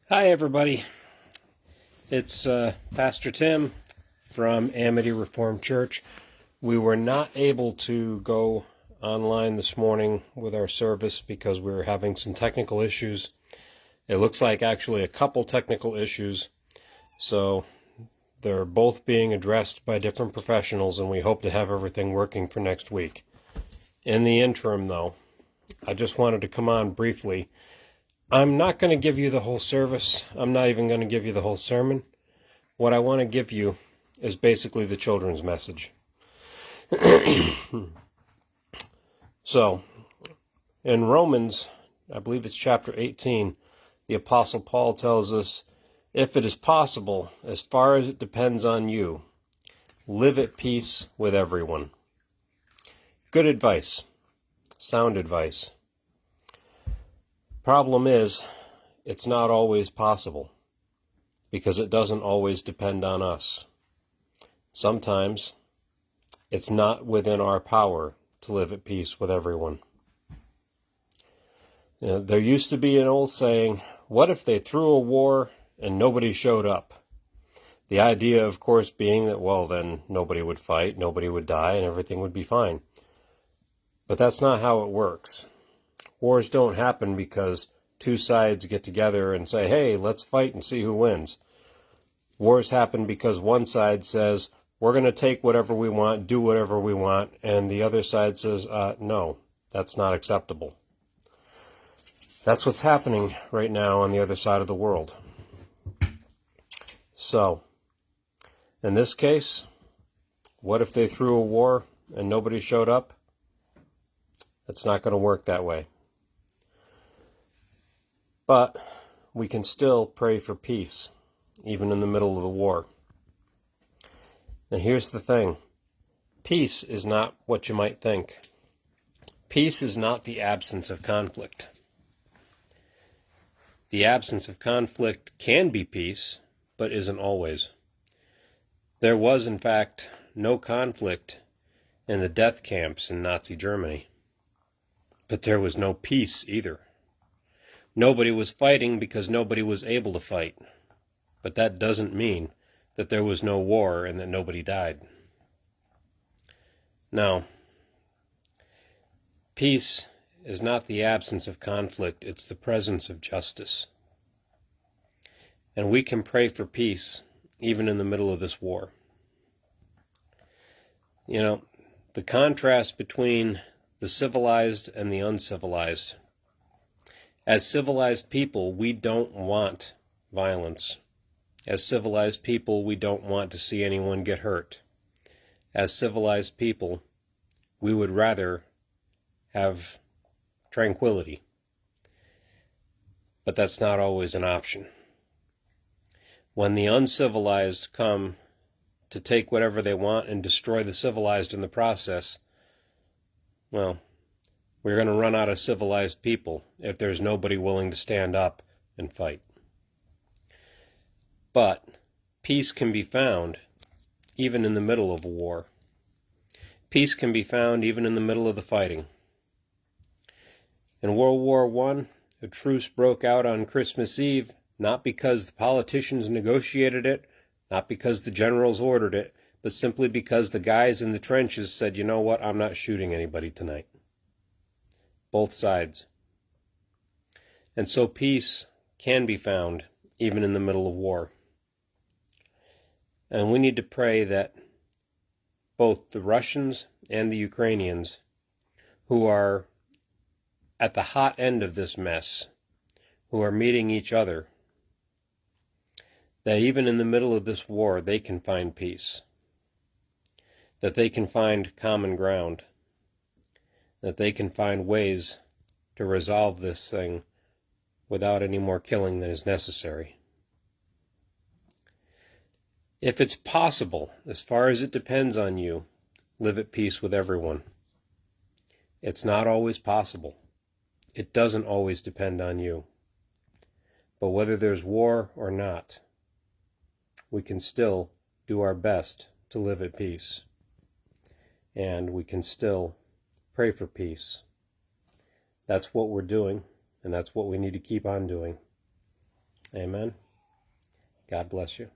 Hi, everybody. It's Pastor Tim from Amity Reformed Church. We were not able to go online this morning with our service because we were having some technical issues. It looks like actually a couple technical issues. So they're both being addressed by different professionals, and we hope to have everything working for next week. In the interim, though, I just wanted to come on briefly. I'm not going to give you the whole service. I'm not even going to give you the whole sermon. What I want to give you is basically the children's message. So, in Romans, I believe it's chapter 18, the Apostle Paul tells us, if it is possible, as far as it depends on you, live at peace with everyone. Good advice. Sound advice. Problem is, it's not always possible, because it doesn't always depend on us. Sometimes it's not within our power to live at peace with everyone. There used to be an old saying, what if they threw a war and nobody showed up? The idea, of course, being that, well, then nobody would fight, nobody would die, and everything would be fine. But that's not how it works. Wars don't happen because two sides get together and say, hey, let's fight and see who wins. Wars happen because one side says, we're going to take whatever we want, do whatever we want, and the other side says, no, that's not acceptable. That's what's happening right now on the other side of the world. So, in this case, what if they threw a war and nobody showed up? It's not going to work that way. But we can still pray for peace, even in the middle of the war. Now here's the thing. Peace is not what you might think. Peace is not the absence of conflict. The absence of conflict can be peace, but isn't always. There was, in fact, no conflict in the death camps in Nazi Germany. But there was no peace either. Nobody was fighting because nobody was able to fight. But that doesn't mean that there was no war and that nobody died. Now, peace is not the absence of conflict, it's the presence of justice. And we can pray for peace even in the middle of this war. You know, the contrast between the civilized and the uncivilized. As civilized people, we don't want violence. As civilized people, we don't want to see anyone get hurt. As civilized people, we would rather have tranquility. But that's not always an option. When the uncivilized come to take whatever they want and destroy the civilized in the process, well, we're going to run out of civilized people if there's nobody willing to stand up and fight. But peace can be found even in the middle of a war. Peace can be found even in the middle of the fighting. In World War I, a truce broke out on Christmas Eve, not because the politicians negotiated it, not because the generals ordered it, but simply because the guys in the trenches said, you know what, I'm not shooting anybody tonight. Both sides. And so peace can be found even in the middle of war. And we need to pray that both the Russians and the Ukrainians, who are at the hot end of this mess, who are meeting each other, that even in the middle of this war they can find peace, that they can find common ground, that they can find ways to resolve this thing without any more killing than is necessary. If it's possible, as far as it depends on you, live at peace with everyone. It's not always possible. It doesn't always depend on you. But whether there's war or not, we can still do our best to live at peace. And we can still pray for peace. That's what we're doing, and that's what we need to keep on doing. Amen. God bless you.